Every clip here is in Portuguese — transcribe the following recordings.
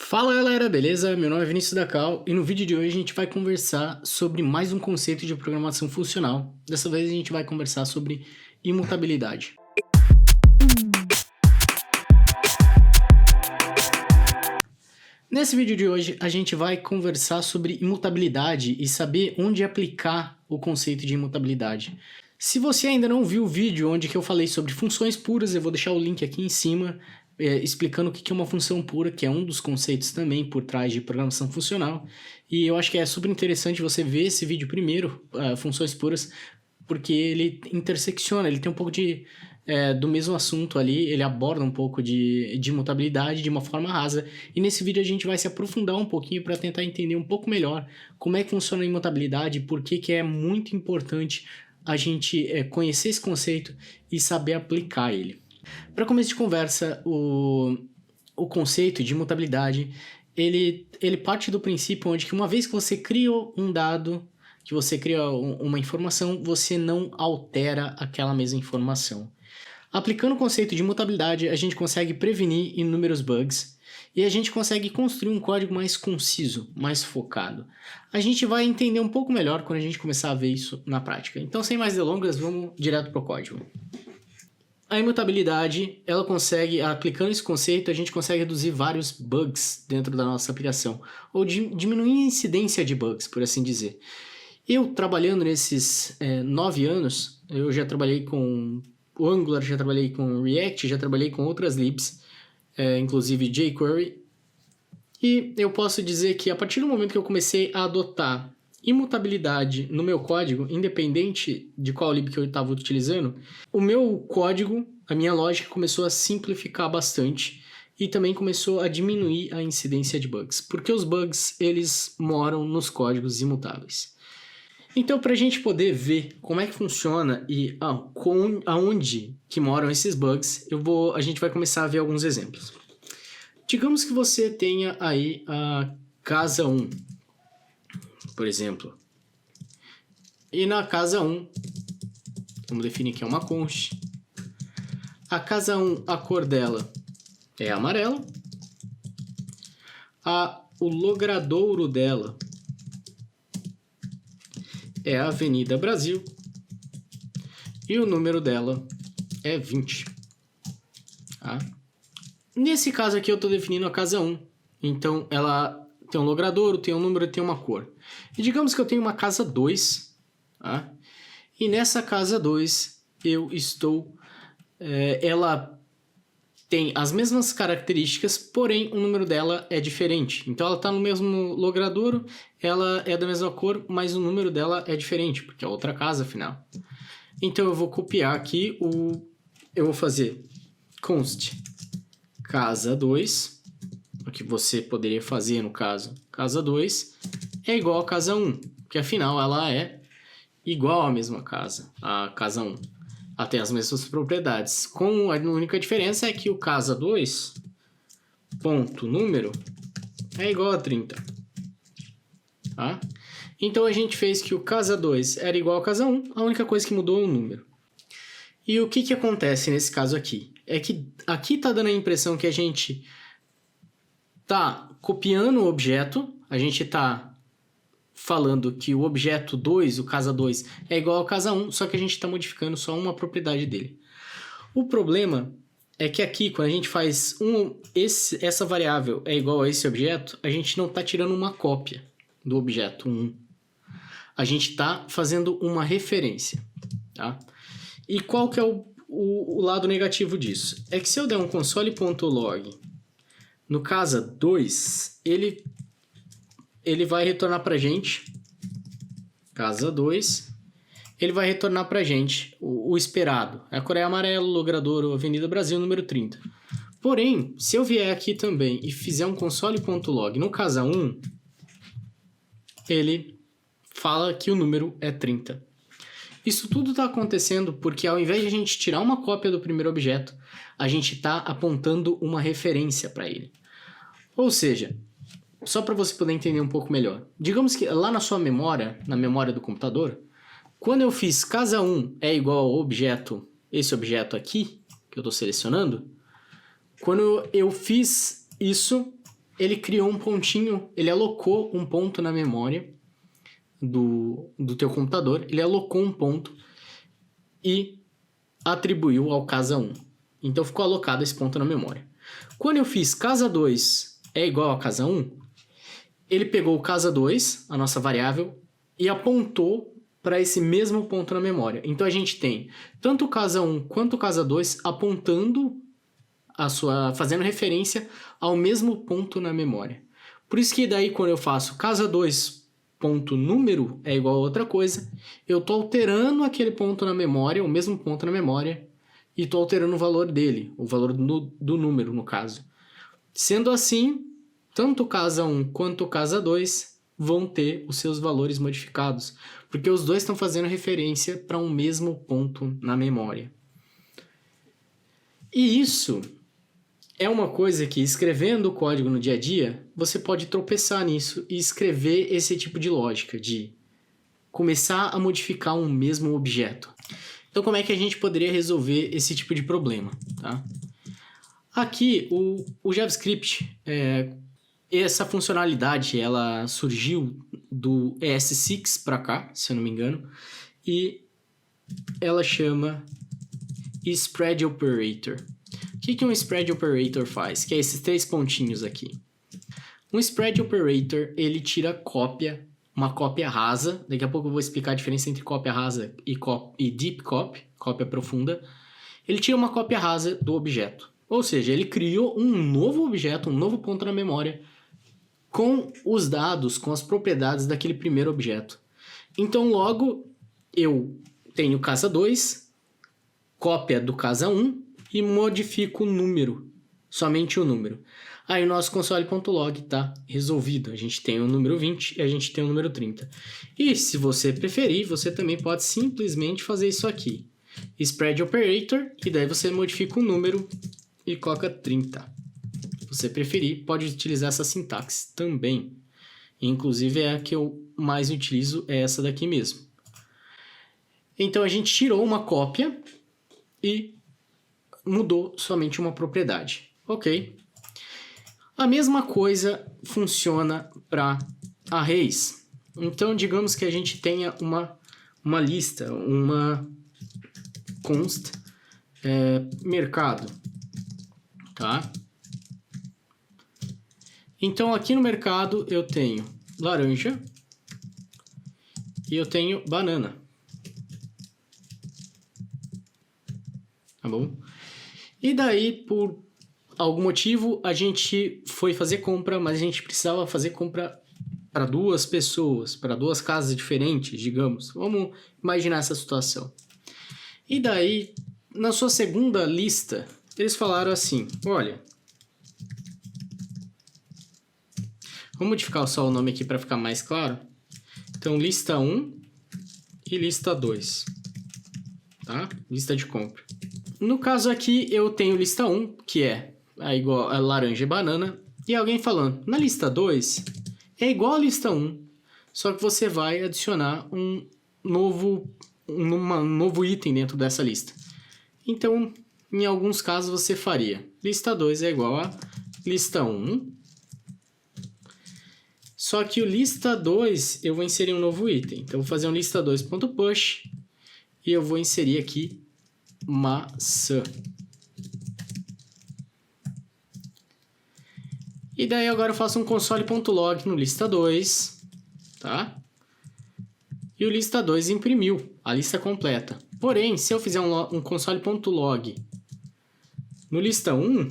Fala galera, beleza? Meu nome é Vinícius Dacal e no vídeo de hoje a gente vai conversar sobre mais um conceito de programação funcional. Dessa vez a gente vai conversar sobre imutabilidade. Nesse vídeo de hoje a gente vai conversar sobre imutabilidade e saber onde aplicar o conceito de imutabilidade. Se você ainda não viu o vídeo onde que eu falei sobre funções puras, eu vou deixar o link aqui em cima, explicando o que é uma função pura, que é um dos conceitos também por trás de programação funcional. E eu acho que é super interessante você ver esse vídeo primeiro, funções puras, porque ele intersecciona, ele tem um pouco do mesmo assunto ali, ele aborda um pouco de imutabilidade de uma forma rasa. E nesse vídeo a gente vai se aprofundar um pouquinho para tentar entender um pouco melhor como é que funciona a imutabilidade, por que é muito importante a gente conhecer esse conceito e saber aplicar ele. Para começo de conversa, o conceito de imutabilidade, ele parte do princípio onde que uma vez que você cria um dado, que você cria uma informação, você não altera aquela mesma informação. Aplicando o conceito de imutabilidade, a gente consegue prevenir inúmeros bugs e a gente consegue construir um código mais conciso, mais focado. A gente vai entender um pouco melhor quando a gente começar a ver isso na prática. Então, sem mais delongas, vamos direto para o código. A imutabilidade, ela consegue, aplicando esse conceito, a gente consegue reduzir vários bugs dentro da nossa aplicação, ou diminuir a incidência de bugs, por assim dizer. Eu, trabalhando nesses 9 anos, eu já trabalhei com o Angular, já trabalhei com React, já trabalhei com outras libs, inclusive jQuery, e eu posso dizer que a partir do momento que eu comecei a adotar imutabilidade no meu código, independente de qual lib que eu estava utilizando, o meu código, a minha lógica começou a simplificar bastante e também começou a diminuir a incidência de bugs, porque os bugs, eles moram nos códigos imutáveis. Então, para a gente poder ver como é que funciona e aonde que moram esses bugs, a gente vai começar a ver alguns exemplos. Digamos que você tenha aí a casa 1, por exemplo. E na casa 1, vamos definir que é uma const. A casa 1, a cor dela é amarela. O logradouro dela é a Avenida Brasil. E o número dela é 20. Tá? Nesse caso aqui eu estou definindo a casa 1. Então ela tem um logradouro, tem um número e tem uma cor. E digamos que eu tenho uma casa 2, tá? E nessa casa 2 eu estou... ela tem as mesmas características, porém o número dela é diferente. Então ela está no mesmo logradouro, ela é da mesma cor, mas o número dela é diferente, porque é outra casa afinal. Então eu vou copiar aqui, eu vou fazer const casa 2, o que você poderia fazer no caso, casa 2 é igual a casa 1, porque afinal ela é igual à mesma casa, a casa 1. Ela tem as mesmas propriedades. Com a única diferença é que o casa 2, ponto número, é igual a 30. Tá? Então a gente fez que o casa 2 era igual a casa 1, a única coisa que mudou é o número. E o que acontece nesse caso aqui? É que aqui está dando a impressão que a gente está copiando o objeto, a gente está falando que o objeto 2, o casa 2, é igual ao casa 1, só que a gente está modificando só uma propriedade dele. O problema é que aqui, quando a gente faz essa variável é igual a esse objeto, a gente não está tirando uma cópia do objeto 1. A gente está fazendo uma referência. Tá? E qual que é o lado negativo disso? É que se eu der um console.log no casa 2, ele vai retornar para a gente, casa 2, ele vai retornar para a gente o esperado. A cor é amarelo, logradouro, Avenida Brasil, número 30. Porém, se eu vier aqui também e fizer um console.log no casa 1, ele fala que o número é 30. Isso tudo está acontecendo porque ao invés de a gente tirar uma cópia do primeiro objeto, a gente está apontando uma referência para ele. Ou seja, só para você poder entender um pouco melhor. Digamos que lá na sua memória, na memória do computador, quando eu fiz casa 1 é igual ao objeto, esse objeto aqui, que eu estou selecionando, quando eu fiz isso, ele criou um pontinho, ele alocou um ponto na memória do teu computador, ele alocou um ponto e atribuiu ao casa 1. Então ficou alocado esse ponto na memória. Quando eu fiz casa 2 é igual a casa 1, ele pegou o casa 2, a nossa variável, e apontou para esse mesmo ponto na memória. Então a gente tem tanto o casa 1 quanto o casa 2 apontando fazendo referência ao mesmo ponto na memória. Por isso que daí quando eu faço casa 2 ponto número é igual a outra coisa, eu estou alterando aquele ponto na memória, o mesmo ponto na memória, e estou alterando o valor dele, o valor do número no caso. Sendo assim, tanto o casa 1 quanto o casa 2 vão ter os seus valores modificados, porque os dois estão fazendo referência para um mesmo ponto na memória. E isso é uma coisa que, escrevendo o código no dia a dia, você pode tropeçar nisso e escrever esse tipo de lógica, de começar a modificar um mesmo objeto. Então, como é que a gente poderia resolver esse tipo de problema? Tá? Aqui, o JavaScript, essa funcionalidade, ela surgiu do ES6 para cá, se eu não me engano, e ela chama Spread Operator. O que um Spread Operator faz? Que é esses 3 pontinhos aqui. Um Spread Operator, ele tira uma cópia rasa. Daqui a pouco eu vou explicar a diferença entre cópia rasa e deep copy, cópia profunda. Ele tira uma cópia rasa do objeto. Ou seja, ele criou um novo objeto, um novo ponto na memória, com os dados, com as propriedades daquele primeiro objeto. Então, logo, eu tenho casa 2, cópia do casa 1, e modifico o número, somente o número. Aí o nosso console.log está resolvido. A gente tem o número 20 e a gente tem o número 30. E se você preferir, você também pode simplesmente fazer isso aqui. Spread Operator, e daí você modifica o número e coloca 30. Se você preferir, pode utilizar essa sintaxe também. Inclusive, a que eu mais utilizo é essa daqui mesmo. Então, a gente tirou uma cópia e mudou somente uma propriedade. Ok. A mesma coisa funciona para arrays. Então, digamos que a gente tenha uma lista, uma const mercado. Tá? Então, aqui no mercado eu tenho laranja e eu tenho banana. Tá bom? E daí, por algum motivo, a gente foi fazer compra, mas a gente precisava fazer compra para 2 pessoas, para 2 casas diferentes, digamos. Vamos imaginar essa situação. E daí, na sua segunda lista, eles falaram assim, olha, vou modificar só o nome aqui para ficar mais claro. Então, lista 1 e lista 2, tá? Lista de compra. No caso aqui, eu tenho lista 1, que é igual a laranja e banana, e alguém falando, na lista 2 é igual a lista 1, só que você vai adicionar um novo item dentro dessa lista. Então, em alguns casos, você faria lista 2 é igual a lista 1, só que o lista 2 eu vou inserir um novo item. Então, eu vou fazer um lista 2.push e eu vou inserir aqui maçã. E daí agora eu faço um console.log no lista 2, tá? E o lista 2 imprimiu a lista completa. Porém, se eu fizer um console.log no lista 1,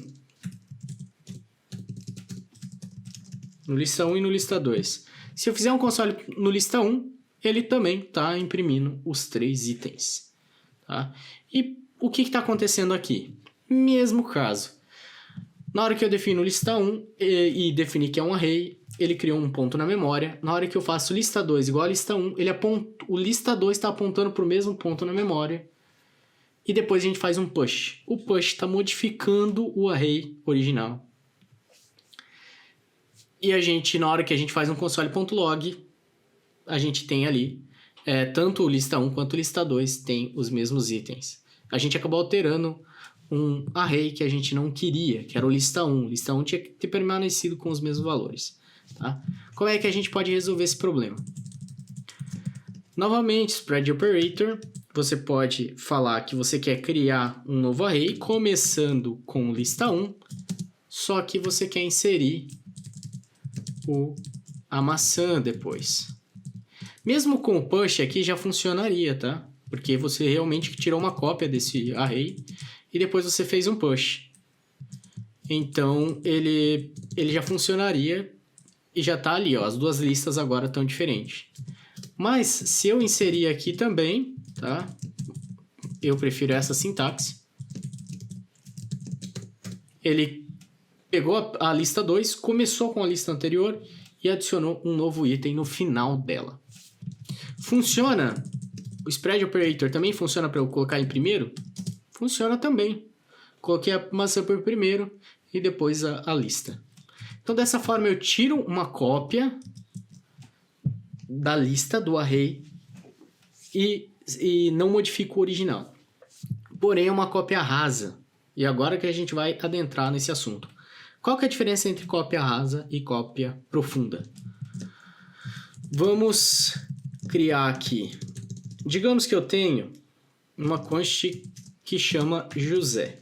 no lista 1 e no lista 2, se eu fizer um console no lista 1, ele também está imprimindo os 3 itens. Tá? E o que está acontecendo aqui? Mesmo caso. Na hora que eu defino lista 1 e definir que é um array, ele criou um ponto na memória. Na hora que eu faço lista 2 igual a lista 1, o lista 2 está apontando para o mesmo ponto na memória. E depois a gente faz um push. O push está modificando o array original. E a gente, na hora que a gente faz um console.log, a gente tem ali, tanto o lista 1 quanto o lista 2 tem os mesmos itens. A gente acabou alterando um array que a gente não queria, que era o lista 1. Lista 1 tinha que ter permanecido com os mesmos valores. Tá? Como é que a gente pode resolver esse problema? Novamente, spread operator, você pode falar que você quer criar um novo array, começando com lista 1, só que você quer inserir a maçã depois. Mesmo com o push aqui já funcionaria, tá? Porque você realmente tirou uma cópia desse array e depois você fez um push. Então, ele já funcionaria e já está ali, ó, as duas listas agora estão diferentes. Mas, se eu inserir aqui também, tá? Eu prefiro essa sintaxe. Ele pegou a lista 2, começou com a lista anterior e adicionou um novo item no final dela. Funciona? O spread operator também funciona para eu colocar em primeiro? Funciona também. Coloquei a maçã por primeiro e depois a lista. Então, dessa forma, eu tiro uma cópia da lista do array e não modifico o original. Porém, é uma cópia rasa. E agora que a gente vai adentrar nesse assunto. Qual que é a diferença entre cópia rasa e cópia profunda? Vamos criar aqui. Digamos que eu tenho uma const que chama José.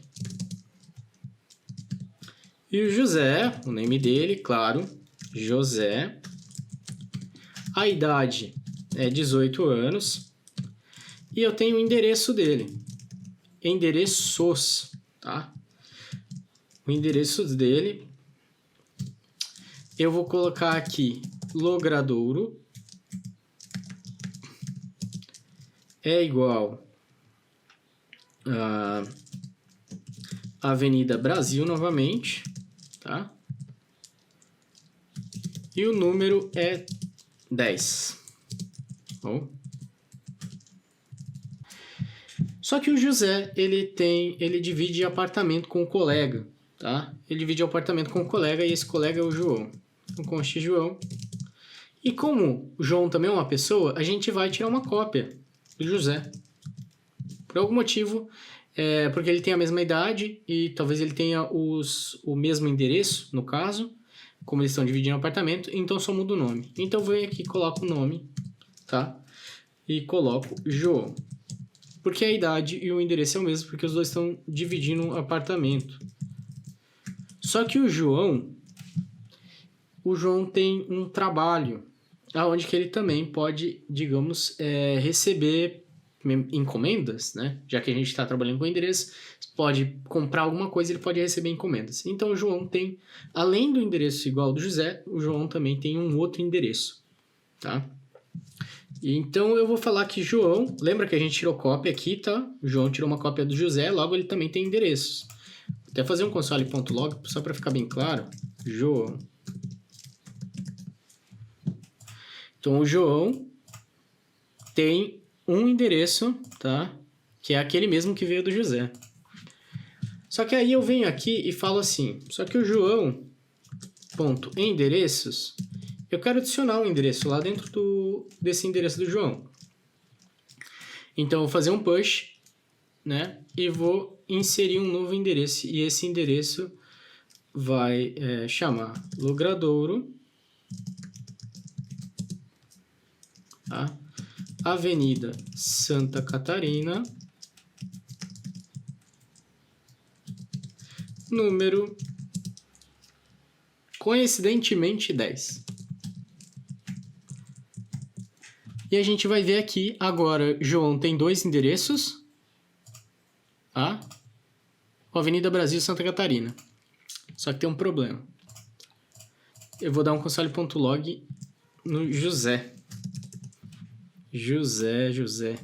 E o José, o nome dele, claro, José. A idade é 18 anos. E eu tenho o endereço dele. Endereços, tá? O endereço dele. Eu vou colocar aqui Logradouro. É igual a Avenida Brasil novamente, tá? E o número é 10. Bom. Só que o José, ele divide apartamento com o colega, tá? Ele divide apartamento com o colega e esse colega é o João. Então, conste João. E como o João também é uma pessoa, a gente vai tirar uma cópia do José. Por algum motivo, porque ele tem a mesma idade e talvez ele tenha o mesmo endereço, no caso, como eles estão dividindo o apartamento, então só muda o nome. Então eu venho aqui e coloco o nome, tá? E coloco João. Porque a idade e o endereço é o mesmo, porque os dois estão dividindo o apartamento. Só que o João tem um trabalho, onde que ele também pode, digamos, receber encomendas, né? Já que a gente está trabalhando com endereço, pode comprar alguma coisa, ele pode receber encomendas. Então, o João tem, além do endereço igual ao do José, o João também tem um outro endereço, tá? Então, eu vou falar que João, lembra que a gente tirou cópia aqui, tá? O João tirou uma cópia do José, logo ele também tem endereços. Vou até fazer um console.log, só para ficar bem claro. João. Então, o João tem um endereço, tá? Que é aquele mesmo que veio do José. Só que aí eu venho aqui e falo assim, só que o João, ponto, endereços, eu quero adicionar um endereço lá dentro desse endereço do João. Então, eu vou fazer um push, né? E vou inserir um novo endereço. E esse endereço vai chamar Logradouro, tá? Avenida Santa Catarina, número, coincidentemente, 10. E a gente vai ver aqui, agora, João tem dois endereços, tá? Avenida Brasil, Santa Catarina. Só que tem um problema. Eu vou dar um console.log no José. José.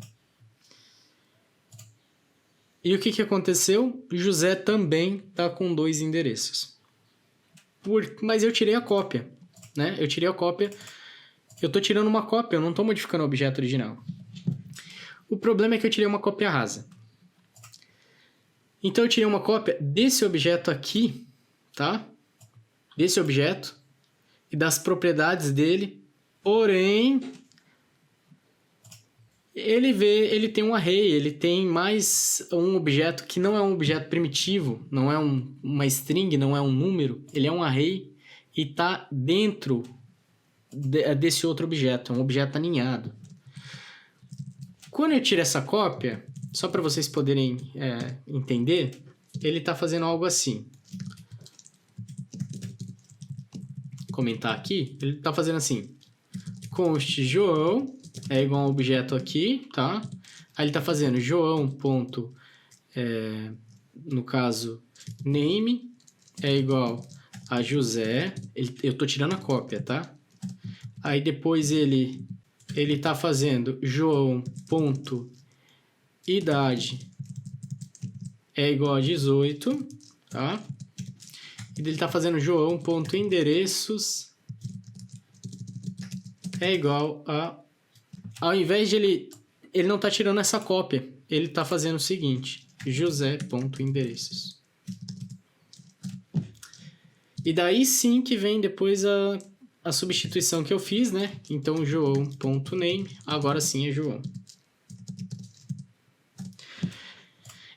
E o que aconteceu? José também tá com dois endereços. Mas eu tirei a cópia, né? Eu tirei a cópia. Eu tô tirando uma cópia, eu não tô modificando o objeto original. O problema é que eu tirei uma cópia rasa. Então eu tirei uma cópia desse objeto aqui, tá? Desse objeto e das propriedades dele. Porém, ele tem um array, ele tem mais um objeto que não é um objeto primitivo, não é uma string, não é um número, ele é um array e está dentro desse outro objeto, é um objeto aninhado. Quando eu tiro essa cópia, só para vocês poderem entender, ele está fazendo algo assim. Comentar aqui, ele está fazendo assim. Const João é igual a um objeto aqui, tá? Aí ele está fazendo João ponto, no caso, name é igual a José. Eu estou tirando a cópia, tá? Aí depois ele está fazendo João ponto, idade é igual a 18, tá? E ele está fazendo João ponto, endereços é igual a... Ao invés de ele não está tirando essa cópia, ele está fazendo o seguinte, José.endereços. E daí sim que vem depois a substituição que eu fiz, né? Então, João.name, agora sim é João.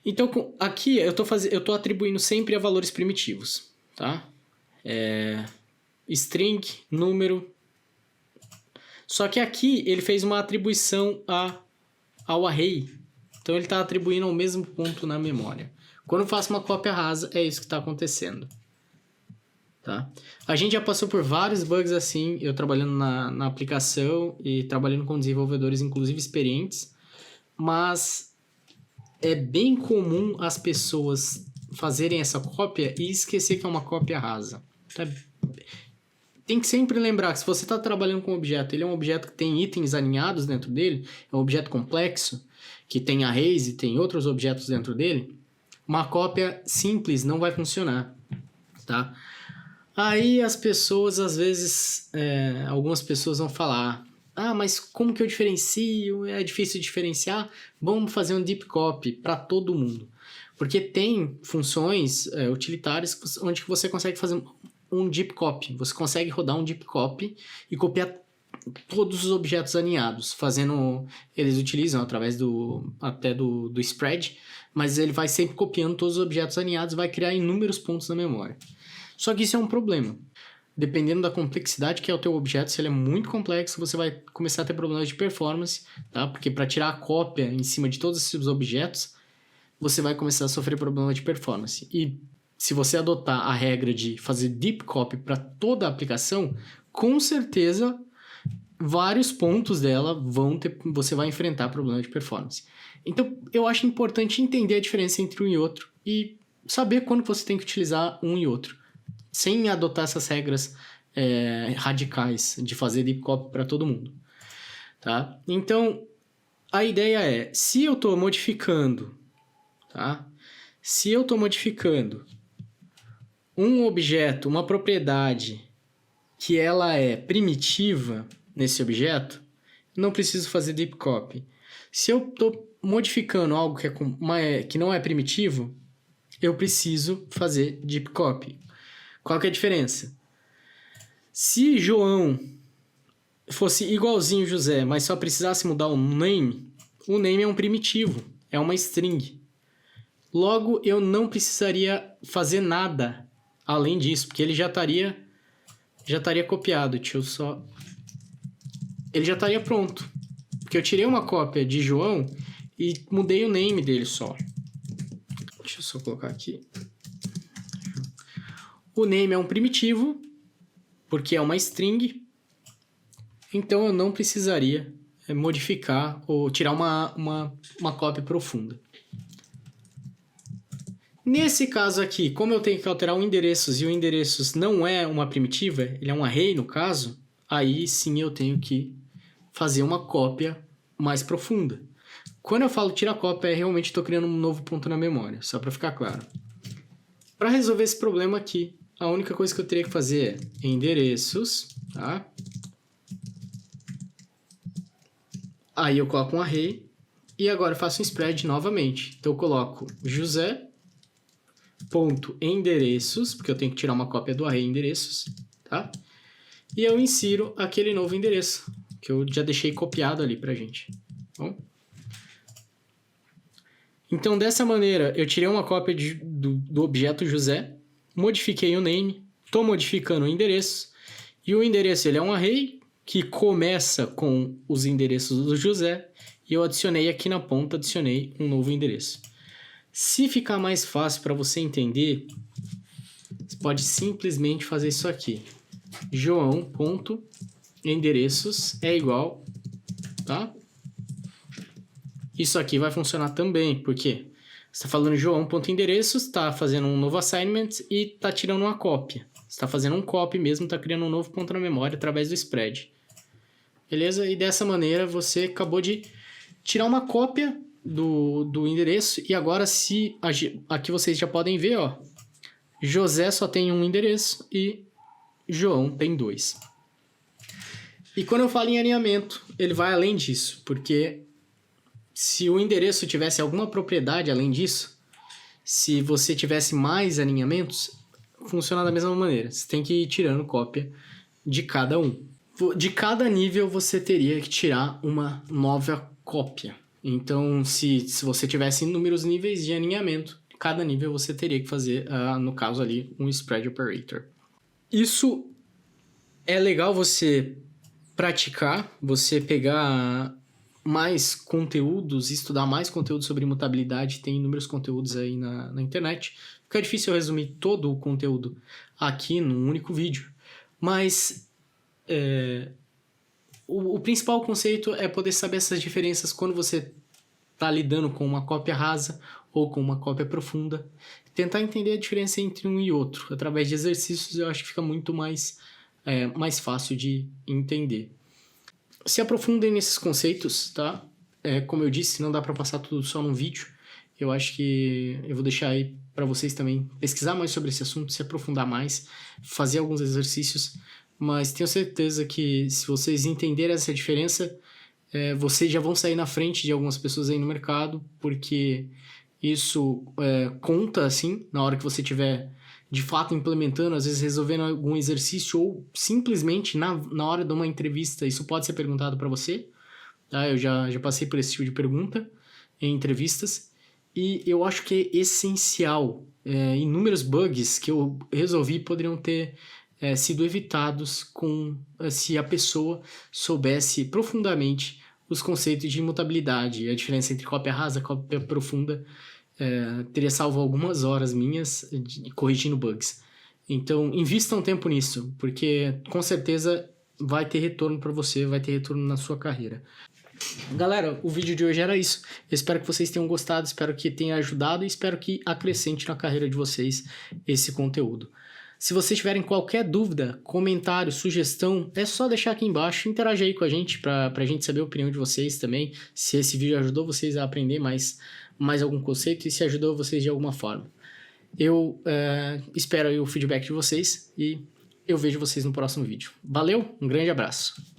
Então, aqui eu tô atribuindo sempre a valores primitivos, tá? String, número. Só que aqui ele fez uma atribuição ao array. Então, ele está atribuindo ao mesmo ponto na memória. Quando eu faço uma cópia rasa, é isso que está acontecendo. Tá? A gente já passou por vários bugs assim, eu trabalhando na aplicação e trabalhando com desenvolvedores, inclusive experientes, mas é bem comum as pessoas fazerem essa cópia e esquecer que é uma cópia rasa. Tá? Tem que sempre lembrar que se você está trabalhando com um objeto, ele é um objeto que tem itens alinhados dentro dele, é um objeto complexo, que tem arrays e tem outros objetos dentro dele, uma cópia simples não vai funcionar, tá? Aí as pessoas, às vezes, algumas pessoas vão falar, mas como que eu diferencio? É difícil diferenciar? Vamos fazer um deep copy para todo mundo. Porque tem funções utilitárias onde você consegue fazer um deep copy. Você consegue rodar um deep copy e copiar todos os objetos alinhados, eles utilizam através até do spread, mas ele vai sempre copiando todos os objetos alinhados e vai criar inúmeros pontos na memória. Só que isso é um problema. Dependendo da complexidade que é o teu objeto, se ele é muito complexo, você vai começar a ter problemas de performance, tá? Porque para tirar a cópia em cima de todos esses objetos, você vai começar a sofrer problema de performance. E se você adotar a regra de fazer deep copy para toda a aplicação, com certeza vários pontos dela você vai enfrentar problema de performance. Então, eu acho importante entender a diferença entre um e outro e saber quando você tem que utilizar um e outro, sem adotar essas regras radicais de fazer deep copy para todo mundo, tá? Então, a ideia é, se eu estou modificando, tá? Se eu estou modificando um objeto, uma propriedade que ela é primitiva nesse objeto, não preciso fazer deep copy. Se eu estou modificando algo que não é primitivo, eu preciso fazer deep copy. Qual que é a diferença? Se João fosse igualzinho José, mas só precisasse mudar o name é um primitivo, é uma string. Logo, eu não precisaria fazer nada além disso, porque ele já estaria copiado. Ele já estaria pronto. Porque eu tirei uma cópia de João e mudei o name dele só. Deixa eu só colocar aqui. O name é um primitivo, porque é uma string, então eu não precisaria modificar ou tirar uma cópia profunda. Nesse caso aqui, como eu tenho que alterar o endereços e o endereços não é uma primitiva, ele é um array no caso, aí sim eu tenho que fazer uma cópia mais profunda. Quando eu falo tirar cópia, realmente estou criando um novo ponto na memória, só para ficar claro. Para resolver esse problema aqui, a única coisa que eu teria que fazer é endereços, tá? Aí eu coloco um array e agora eu faço um spread novamente. Então eu coloco José.endereços, porque eu tenho que tirar uma cópia do array endereços, tá? E eu insiro aquele novo endereço, que eu já deixei copiado ali pra gente. Bom? Então, dessa maneira, eu tirei uma cópia do objeto José, modifiquei o name, estou modificando o endereço, e o endereço ele é um array que começa com os endereços do José, e eu adicionei aqui na ponta, adicionei um novo endereço. Se ficar mais fácil para você entender, você pode simplesmente fazer isso aqui. João.endereços é igual, tá? Isso aqui vai funcionar também, porque você está falando João.endereços, está fazendo um novo assignment e está tirando uma cópia. Você está fazendo um copy mesmo, está criando um novo ponto na memória através do spread. Beleza? E dessa maneira você acabou de tirar uma cópia do endereço e agora aqui vocês já podem ver, ó, José só tem um endereço e João tem 2. E quando eu falo em alinhamento, ele vai além disso, porque se o endereço tivesse alguma propriedade além disso, se você tivesse mais alinhamentos, funciona da mesma maneira. Você tem que ir tirando cópia de cada um. De cada nível você teria que tirar uma nova cópia. Então, se você tivesse inúmeros níveis de alinhamento, cada nível você teria que fazer, no caso ali, um spread operator. Isso é legal você praticar, você pegar mais conteúdos, estudar mais conteúdo sobre imutabilidade, tem inúmeros conteúdos aí na internet. Fica difícil eu resumir todo o conteúdo aqui num único vídeo, mas o principal conceito é poder saber essas diferenças quando você está lidando com uma cópia rasa ou com uma cópia profunda. Tentar entender a diferença entre um e outro. Através de exercícios eu acho que fica muito mais fácil de entender. Se aprofundem nesses conceitos, tá? Como eu disse, não dá para passar tudo só num vídeo. Eu acho que eu vou deixar aí para vocês também pesquisar mais sobre esse assunto, se aprofundar mais, fazer alguns exercícios. Mas tenho certeza que se vocês entenderem essa diferença, vocês já vão sair na frente de algumas pessoas aí no mercado, porque isso conta, assim, na hora que você estiver de fato implementando, às vezes resolvendo algum exercício ou simplesmente na hora de uma entrevista, isso pode ser perguntado para você, tá? Eu já passei por esse tipo de pergunta em entrevistas e eu acho que é essencial. Inúmeros bugs que eu resolvi poderiam ter sido evitados se a pessoa soubesse profundamente os conceitos de imutabilidade, a diferença entre cópia rasa e cópia profunda. Teria salvo algumas horas minhas corrigindo bugs. Então, invista um tempo nisso, porque com certeza vai ter retorno para você, vai ter retorno na sua carreira. Galera, o vídeo de hoje era isso. Eu espero que vocês tenham gostado, espero que tenha ajudado e espero que acrescente na carreira de vocês esse conteúdo. Se vocês tiverem qualquer dúvida, comentário, sugestão, é só deixar aqui embaixo, interage aí com a gente para a gente saber a opinião de vocês também, se esse vídeo ajudou vocês a aprender mais algum conceito e se ajudou vocês de alguma forma. Eu espero aí o feedback de vocês e eu vejo vocês no próximo vídeo. Valeu, um grande abraço!